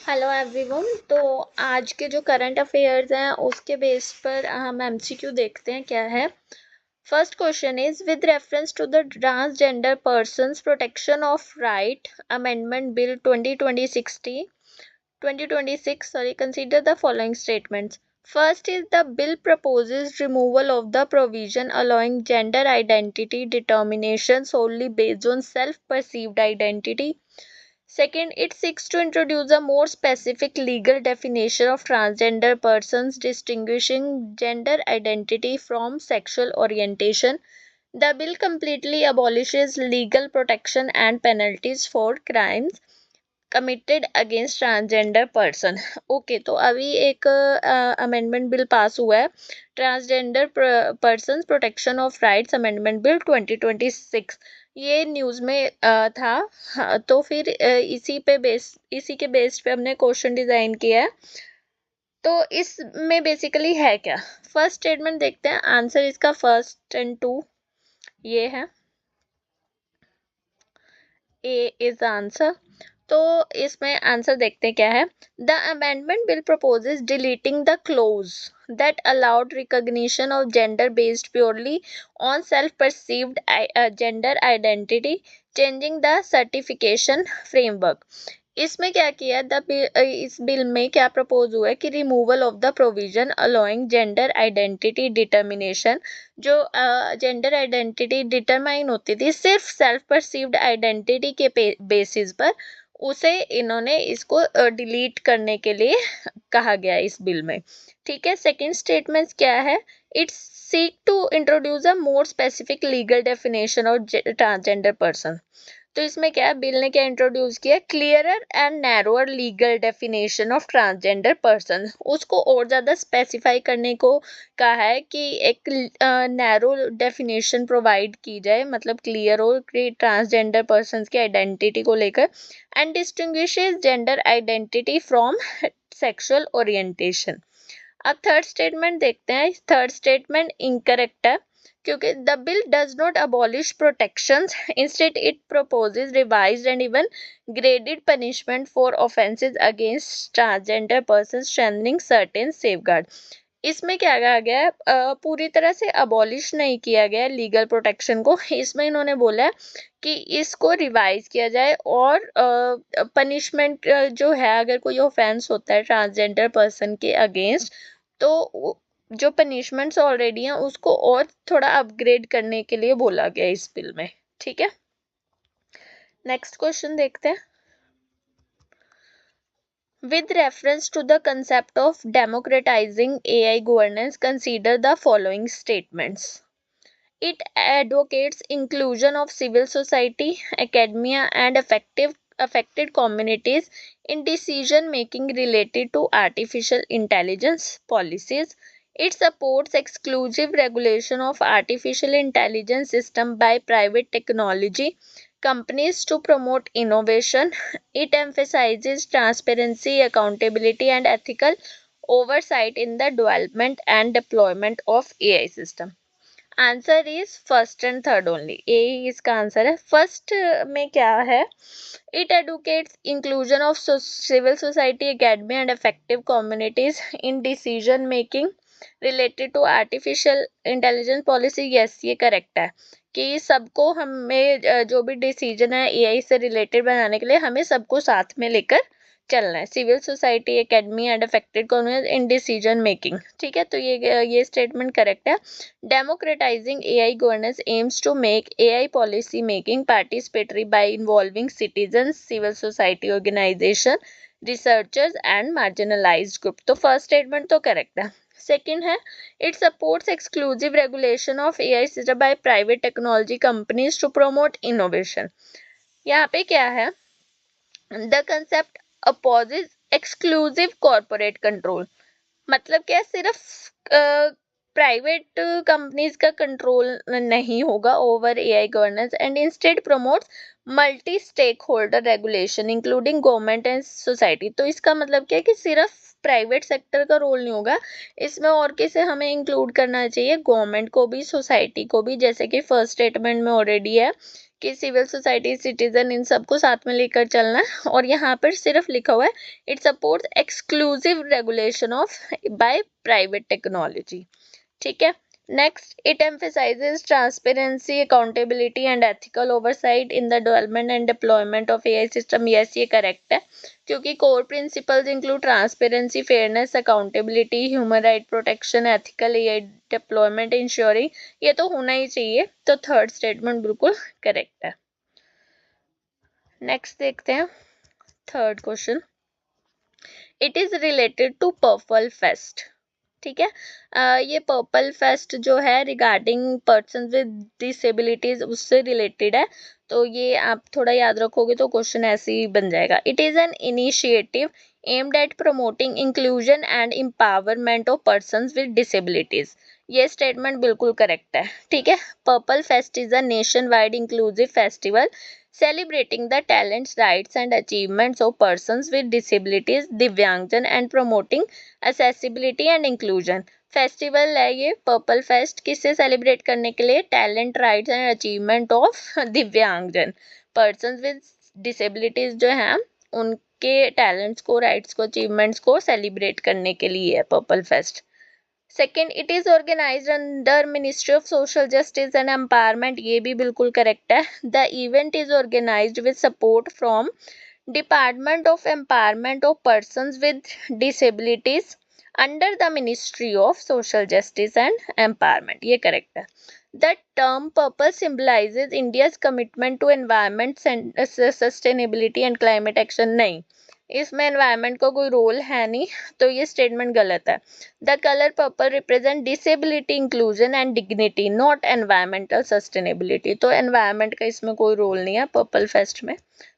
Hello everyone. तो आज के जो करंट अफेयर्स हैं उसके बेस पर हम एमसीक्यू देखते हैं क्या है। First question is with reference to the transgender persons protection of right amendment bill 2026 consider the following statements. First is the bill proposes removal of the provision allowing gender identity determination solely based on self perceived identity. Second, it seeks to introduce a more specific legal definition of transgender persons, distinguishing gender identity from sexual orientation. The bill completely abolishes legal protection and penalties for crimes committed against transgender person. Okay तो अभी एक amendment bill pass हुआ है, transgender persons protection of rights amendment bill 2026। ये news में था। हाँ, तो फिर इसी के बेस पे हमने क्वेश्चन डिजाइन किया है। तो इसमें बेसिकली है क्या, फर्स्ट स्टेटमेंट देखते हैं। आंसर इसका फर्स्ट एंड टू ये है, ए इज आंसर। तो इसमें आंसर देखते हैं क्या है। The amendment bill proposes deleting the clause that allowed recognition of gender based purely on self perceived gender identity, changing the certification framework. इसमें क्या किया इस बिल में क्या प्रपोज हुआ है कि removal of the provision allowing gender identity determination. जो जेंडर आइडेंटिटी डिटरमाइन होती थी सिर्फ सेल्फ परसीव्ड आइडेंटिटी के बेसिस पर, उसे इन्होंने इसको डिलीट करने के लिए कहा गया इस बिल में। ठीक है, सेकंड स्टेटमेंट क्या है। It's seek to introduce a more specific legal definition of transgender person. तो इसमें क्या है, बिल ने क्या इंट्रोड्यूस किया, clearer and narrower legal definition of transgender person. उसको और ज़्यादा स्पेसिफाई करने को कहा है कि एक नैरो डेफिनेशन प्रोवाइड की जाए, मतलब क्लियर हो ट्रांसजेंडर पर्सन की आइडेंटिटी को लेकर, and distinguishes gender identity from sexual orientation. अब थर्ड स्टेटमेंट देखते हैं। थर्ड स्टेटमेंट इनकरेक्ट है क्योंकि the bill does not abolish protections, instead it proposes revised and even graded punishment for offenses against transgender persons, strengthening certain safeguard. इसमें क्या कहा गया है, पूरी तरह से अबॉलिश नहीं किया गया लीगल प्रोटेक्शन को। इसमें इन्होंने बोला है कि इसको रिवाइज किया जाए और पनिशमेंट जो है, अगर कोई ऑफेंस होता है ट्रांसजेंडर पर्सन के अगेंस्ट, तो जो पनिशमेंट्स ऑलरेडी हैं उसको और थोड़ा अपग्रेड करने के लिए बोला गया इस बिल में। ठीक है, नेक्स्ट क्वेश्चन देखते हैं। With reference to the concept of democratizing AI governance, consider the following statements. It advocates inclusion of civil society, academia, and affected communities in decision making related to artificial intelligence policies. It supports exclusive regulation of artificial intelligence system by private technology companies to promote innovation. It emphasizes transparency, accountability, and ethical oversight in the development and deployment of AI system. Answer is first and third only, ए ही इसका answer है। First में क्या है, it educates inclusion of civil society, academy and effective communities in decision making related to artificial intelligence policy. Yes, ये correct है कि सबको हमें जो भी डिसीजन है एआई से रिलेटेड बनाने के लिए हमें सबको साथ में लेकर चलना है। Civil society, academy and affected communities in decision making. ठीक है, तो ये स्टेटमेंट करेक्ट है। Democratising AI governance aims to make AI policy making participatory by involving citizens, civil society organisation, researchers and marginalised group. तो first statement तो correct है। Second है, it supports exclusive regulation of AI system by private technology companies to promote innovation. यहाँ पे क्या है, the concept opposes exclusive corporate control. मतलब क्या, सिर्फ प्राइवेट कंपनीज का कंट्रोल नहीं होगा over AI governance, and instead promotes multi stakeholder regulation including government and society. तो इसका मतलब क्या है कि सिर्फ प्राइवेट सेक्टर का रोल नहीं होगा, इसमें और किसे हमें इंक्लूड करना चाहिए, गवर्नमेंट को भी, सोसाइटी को भी, जैसे कि फर्स्ट स्टेटमेंट में ऑलरेडी है कि सिविल सोसाइटी, सिटीजन, इन सबको साथ में लेकर चलना है। और यहाँ पर सिर्फ लिखा हुआ है it supports exclusive regulation of bye private technology. ठीक है। Next, it emphasizes transparency, accountability and ethical oversight in the development and deployment of AI system. Yes, ये करेक्ट है, क्योंकि core principles include transparency, fairness, accountability, human right protection, ethical AI deployment, ensuring, ये तो होना ही चाहिए। तो third statement बिल्कुल करेक्ट है। नेक्स्ट देखते हैं third question. It is related to purple fest. ठीक है। ये पर्पल फेस्ट जो है रिगार्डिंग पर्सन विद डिसेबिलिटीज उससे रिलेटेड है, तो ये आप थोड़ा याद रखोगे तो क्वेश्चन ऐसे ही बन जाएगा। It is an initiative aimed at promoting inclusion and empowerment of persons with disabilities. ये स्टेटमेंट बिल्कुल करेक्ट है। ठीक है। Purple fest is a nation wide inclusive festival celebrating the talents, rights and achievements of persons with disabilities, दिव्यांगजन, and promoting accessibility and inclusion। Festival है ये purple fest, किससे celebrate करने के लिए? Talent, rights and achievement of दिव्यांगजन, persons with disabilities जो हैं उनके टैलेंट्स को, राइट्स को, अचीवमेंट्स को सेलिब्रेट करने के लिए है purple fest. Second, it is organised under ministry of social justice and empowerment, ये भी बिल्कुल करेक्ट है। The event is organised with support from department of empowerment of persons with disabilities under the ministry of social justice and empowerment, ये correct है। The term purple symbolises India's commitment to environment, sustainability and climate action, नहीं, इसमें environment का कोई role है नहीं, तो ये स्टेटमेंट गलत है। The colour purple represent disability, inclusion and dignity, not environmental sustainability, तो एनवायरमेंट का इसमें कोई रोल नहीं है पर्पल फेस्ट में,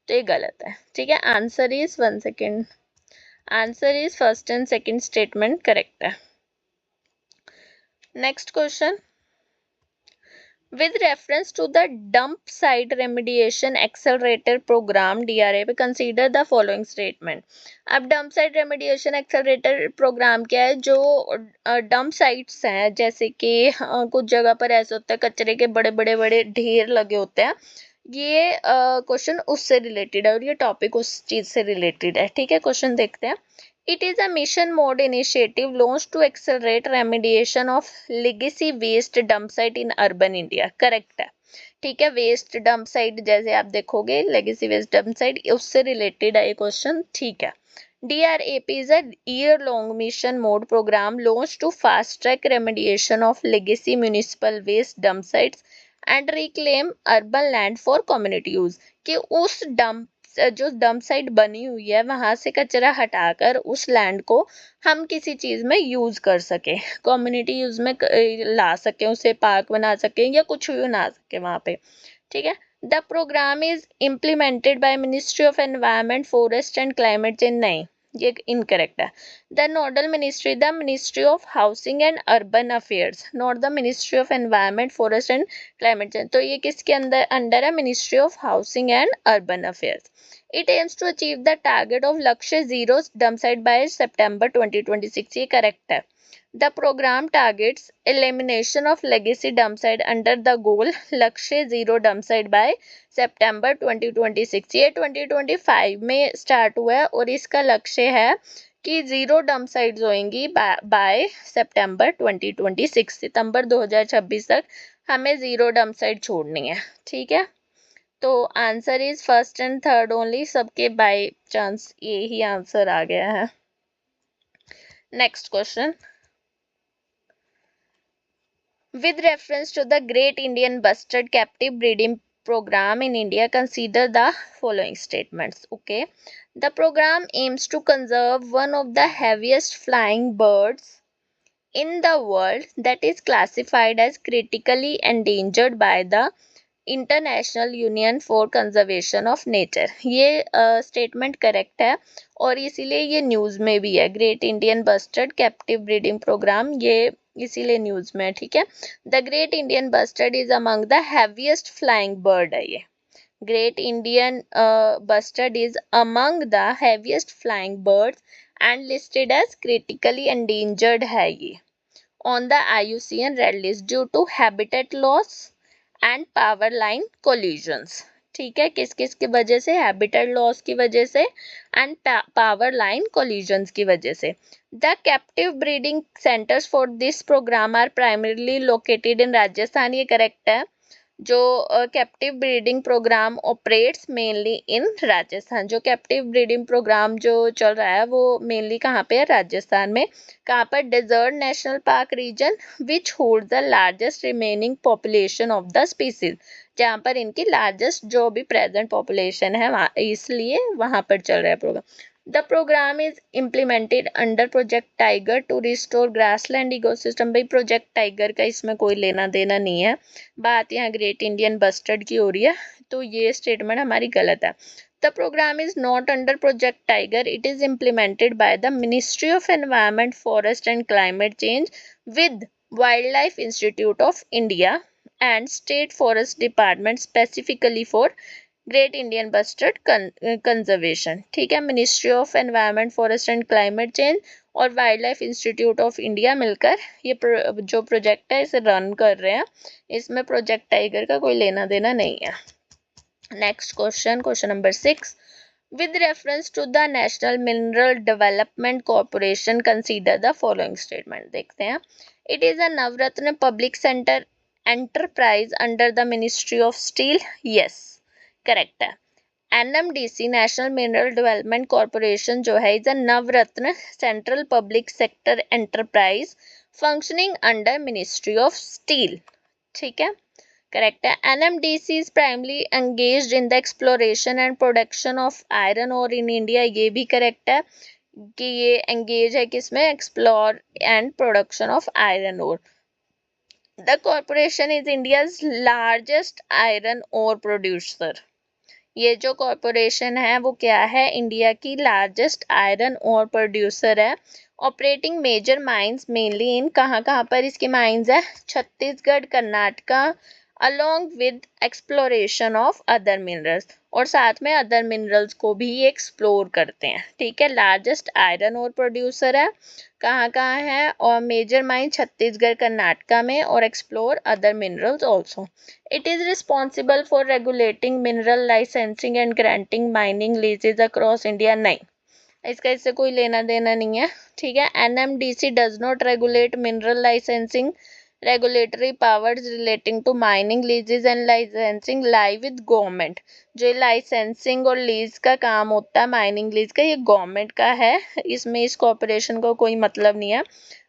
तो ये गलत है। ठीक है। Answer is answer is first and second statement correct है। Next question, with reference to the dump site remediation accelerator program DRA, consider the following statement। अब dump site remediation accelerator program क्या है? जो dump sites हैं, जैसे कि कुछ जगह पर ऐसे होता है कचरे के बड़े बड़े बड़े ढेर लगे होते हैं, ये क्वेश्चन उससे रिलेटेड है और ये टॉपिक उस चीज से रिलेटेड है। ठीक है। क्वेश्चन देखते हैं। It is a mission mode initiative launched to accelerate remediation of legacy waste dump site in urban India। Correct है। ठीक है। वेस्ट डंप साइट जैसे आप देखोगे लेगेसी वेस्ट डंप साइट, उससे रिलेटेड है ये क्वेश्चन। ठीक है। DRAP is a year-long mission mode program launched to fast-track remediation of legacy municipal waste dump sites and reclaim urban land for community use। कि उस जो डंप साइट बनी हुई है वहां से कचरा हटाकर उस लैंड को हम किसी चीज में यूज कर सके, कम्युनिटी यूज में ला सके, उसे पार्क बना सके या कुछ भी बना सके वहां पे। ठीक है। The programme is implemented by ministry of environment, forest and climate change, नहीं, ये इनकरेक्ट है। The nodal ministry, the ministry of housing and urban affairs, not the ministry of environment, forest and climate change, तो ये किसके under है? Ministry of housing and urban affairs. It aims to achieve the target of Lakshya Zero dump site by September 2026, ये correct है। The program targets elimination of legacy dump site under the goal Lakshya Zero dump site by September 2026, ये 2025 में start हुआ है और इसका लक्ष्य है कि जीरो डंप साइट्स होंगी बाय सितंबर 2026, सितंबर 2026 तक हमें जीरो डंप साइट छोड़नी है। ठीक है। तो answer is first and third only, सबके बाय चांस ये ही आंसर आ गया है। Next question, with reference to the great Indian bustard captive breeding program in India, consider the following statements. Okay, the program aims to conserve one of the heaviest flying birds in the world that is classified as critically endangered by the international union for conservation of nature. ये statement correct है और इसीलिए ये news में भी है। Great Indian bustard captive breeding programme, ये इसीलिए न्यूज़ में है। ठीक है। The great Indian bustard is among the heaviest flying bird है ये। Great Indian bustard is among the heaviest flying birds and listed as critically endangered है ये on the IUCN red list due to habitat loss and power line collisions. ठीक है, किस किस की वजह से? हैबिटेट लॉस की वजह से एंड पावर लाइन कोलिजन्स की वजह से। The captive breeding centres for this programme are primarily located in Rajasthan, ये करेक्ट है। जो captive breeding programme operates mainly in Rajasthan, जो कैप्टिव ब्रीडिंग प्रोग्राम जो चल रहा है वो मेनली कहाँ पे है? राजस्थान में। कहाँ पर? Desert national park region which hold the largest remaining population of the species, जहाँ पर इनकी लार्जेस्ट जो भी प्रेजेंट पॉपुलेशन है इसलिए वहां पर चल रहा है programme. The programme is implemented under project tiger to restore grassland ecosystem. भाई प्रोजेक्ट टाइगर का इसमें कोई लेना देना नहीं है, बात यहाँ ग्रेट इंडियन बस्टर्ड की हो रही है, तो ये स्टेटमेंट हमारी गलत है। The program is not under Project Tiger. It is implemented by the Ministry of Environment, Forest and Climate Change with Wildlife Institute of India and State Forest Department specifically for great Indian bustard conservation. ठीक है, ministry of environment, forest and climate change और wild life institute of India मिलकर ये जो project है इसे run कर रहे हैं। इसमें प्रोजेक्ट टाइगर का कोई लेना देना नहीं है। Next question, question number 6, with reference to the National Mineral Development Corporation consider the following statement। देखते हैं। It is a Navratna public center enterprise under the Ministry of Steel। yes, correct है। NMDC national mineral development corporation जो है is a Navratna central public sector enterprise functioning under ministry of steel. ठीक है, correct है। NMDC is primarily engaged in the exploration and production of iron ore in India, ये भी correct है कि ये एंगेज है किसमें? Explore and production of iron ore. The corporation is India's largest iron ore producer. ये जो कॉरपोरेशन है वो क्या है? इंडिया की लार्जेस्ट आयरन ओर प्रोड्यूसर है। Operating major mines mainly in, कहाँ कहाँ पर इसकी माइंस है? Chhattisgarh, Karnataka, along with exploration of other minerals, और साथ में अदर मिनरल्स को भी एक्सप्लोर करते हैं। ठीक है, लार्जेस्ट आयरन ओर प्रोड्यूसर है, कहाँ कहाँ है? और मेजर माइन छत्तीसगढ़, कर्नाटका में, और explore other minerals also. It is responsible for regulating mineral licensing and granting mining leases across India. नहीं, इसका इससे कोई लेना देना नहीं है। ठीक है, NMDC does not regulate mineral licensing, regulatory powers relating to mining leases and licensing lie with government. जो लाइसेंसिंग और लीज का काम होता है माइनिंग लीज का, ये गवर्नमेंट का है, इसमें इस कॉर्पोरेशन को कोई मतलब नहीं है।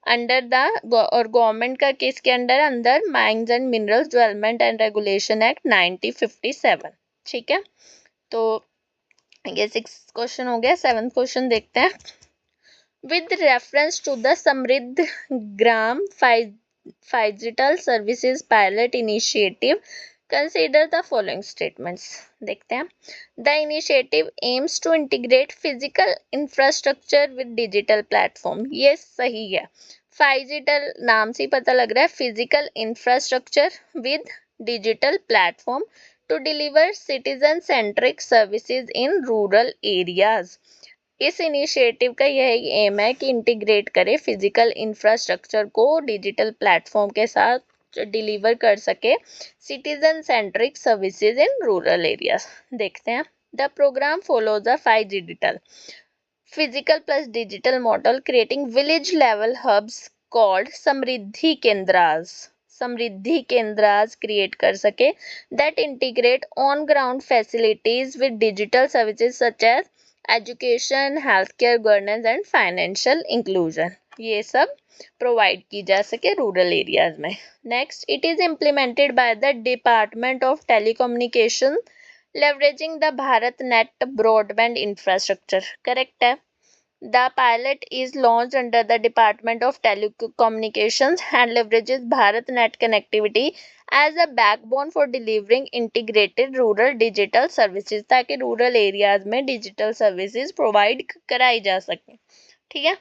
अंडर द और गवर्नमेंट का किसके अंडर? अंदर mines and minerals development and regulation act 1957। ठीक है, तो ये 6 क्वेश्चन हो गया। 7th क्वेश्चन देखते हैं। With reference to the Samriddh Gram digital services pilot initiative consider the following statements. देखते हैं। The initiative aims to integrate physical infrastructure with digital platform. ये सही है, डिजिटल नाम से ही पता लग रहा है, physical infrastructure with digital platform to deliver citizen centric services in rural areas. इस इनिशिएटिव का यही एम है कि इंटीग्रेट करे फिजिकल इंफ्रास्ट्रक्चर को डिजिटल प्लेटफॉर्म के साथ डिलीवर कर सके citizen centric services in rural areas. देखते हैं। The programme follows a 5 digital physical plus digital model creating village level hubs called Samriddhi Kendras. Samriddhi Kendras create कर सके that integrate on ground facilities with digital services such as education, health care, governance and financial inclusion. ये सब provide की जा सके rural areas में। Next, it is implemented by the department of telecommunication leveraging the Bharat net broadband infrastructure. Correct है। The pilot is launched under the Department of Telecommunications and leverages BharatNet connectivity as a backbone for delivering integrated rural digital services, ताकि rural areas में digital services provide कराई जा सके। ठीक है।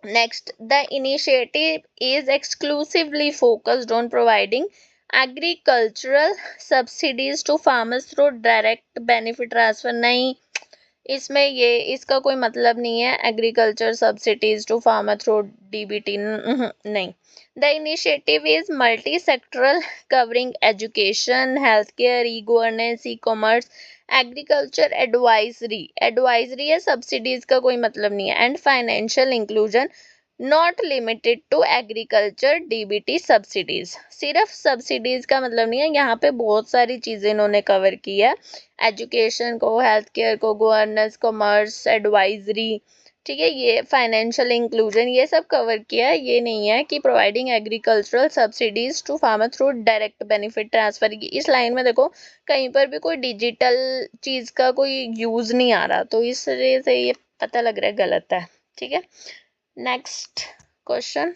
Next, the initiative is exclusively focused on providing agricultural subsidies to farmers through direct benefit transfer। नहीं, इसमें ये इसका कोई मतलब नहीं है agriculture subsidies to farmer through DBT, नहीं. The initiative is multi sectoral covering education, health care, e governance, e commerce, agriculture advisory है, सब्सिडीज का कोई मतलब नहीं है, and financial inclusion not limited to agriculture DBT subsidies. सिर्फ subsidies का मतलब नहीं है, यहाँ पे बहुत सारी चीजें इन्होंने कवर की है, एजुकेशन को, हेल्थ केयर को, गवर्नेंस, कॉमर्स, एडवाइजरी, ठीक है, ये फाइनेंशियल इंक्लूजन, ये सब कवर किया है. ये नहीं है कि providing agricultural subsidies to farmer through direct benefit transfer. इस लाइन में देखो कहीं पर भी कोई डिजिटल चीज का कोई यूज नहीं आ रहा, तो इस वजह से ये पता लग रहा है गलत है. ठीक है, next question.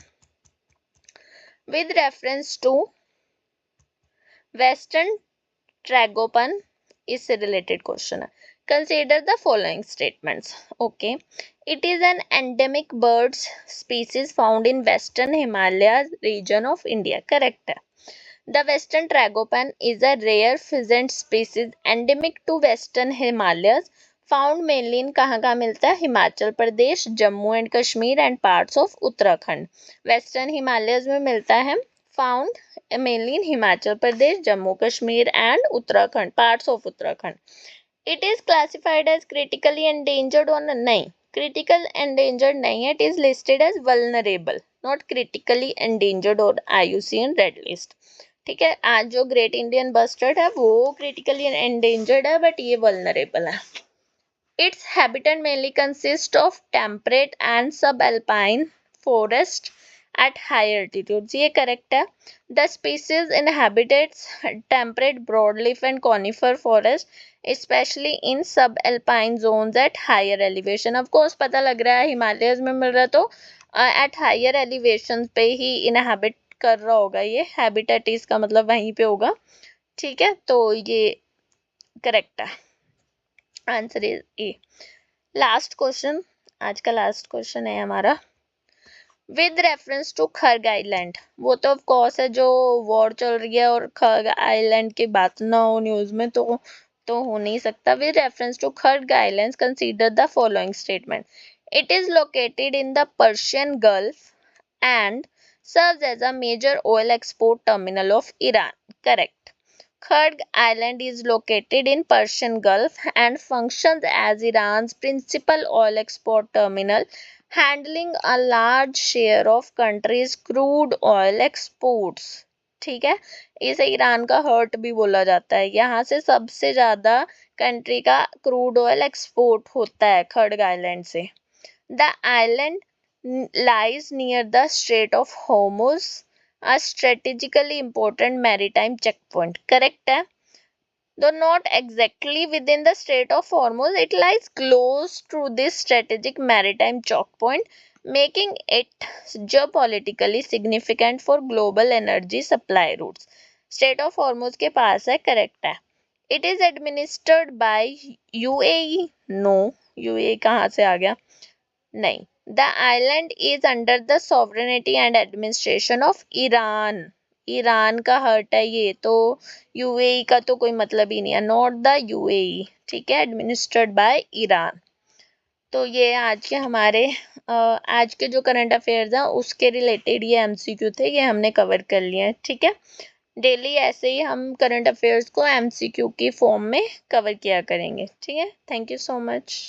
With reference to western tragopan, इससे रिलेटेड क्वेश्चन है. Consider the following statements. Okay, it is an endemic birds species found in western Himalaya region of India. Correct है. The western tragopan is a rare pheasant species endemic to western Himalayas, found mainly in कहाँ मिलता है, Himachal Pradesh, Jammu and Kashmir and parts of Uttarakhand. Western Himalayas में मिलता है, found mainly in Himachal Pradesh, Jammu Kashmir and Uttarakhand, parts of Uttarakhand. It is classified as critically endangered or नहीं, critical endangered नहीं है, it is listed as vulnerable, not critically endangered or IUCN red list. ठीक है, आज जो great Indian bustard है वो critically endangered है, बट ये vulnerable है. Its habitat mainly consists of temperate and subalpine forest at high altitudes. ये correct है. The species inhabits temperate broadleaf and conifer forest, especially in subalpine zones at higher elevation. Of course पता लग रहा है Himalayas में मिल रहा, तो at higher elevation पे ही inhabit कर रहा होगा, ये habitat इसका मतलब वहीं पे होगा. ठीक है, तो ये correct है. Answer is A. Last question, आज का लास्ट क्वेश्चन है हमारा. With reference to Kharg island, वो तो ऑफ कोर्स है, जो वॉर चल रही है और खर्ग आइलैंड की बात ना हो न्यूज में तो हो नहीं सकता. With reference to Kharg islands consider the following statement. It is located in the Persian gulf and serves as a major oil export terminal of Iran. Correct. Kharg Island is located in Persian Gulf and functions as Iran's principal oil export terminal, handling a large share of country's crude oil exports. ठीक है, इसे Iran का hurt भी बोला जाता है. यहाँ से सबसे ज्यादा कंट्री का क्रूड ऑयल एक्सपोर्ट होता है खर्ग आइलैंड से. The island lies near the Strait of Hormuz, a strategically important maritime checkpoint. Correct है. Though not exactly within the Strait of Hormuz, it lies close to this strategic maritime choke point, making it geopolitically significant for global energy supply routes. Strait of Hormuz के पास है. Correct है. It is administered by UAE. No, UAE कहाँ से आ गया, नहीं. The island is under the sovereignty and administration of Iran. Iran का hurt है ये, तो यूएई का तो कोई मतलब ही नहीं है. Not the UAE. ठीक है, एडमिनिस्ट्रेड बाय ईरान. तो ये आज के हमारे आज के जो करंट अफेयर्स हैं उसके रिलेटेड ये एमसीक्यू थे, ये हमने कवर कर लिए हैं. ठीक है, डेली ऐसे ही हम करंट अफेयर्स को एमसीक्यू की फॉर्म में कवर किया करेंगे. ठीक है, थैंक यू सो मच.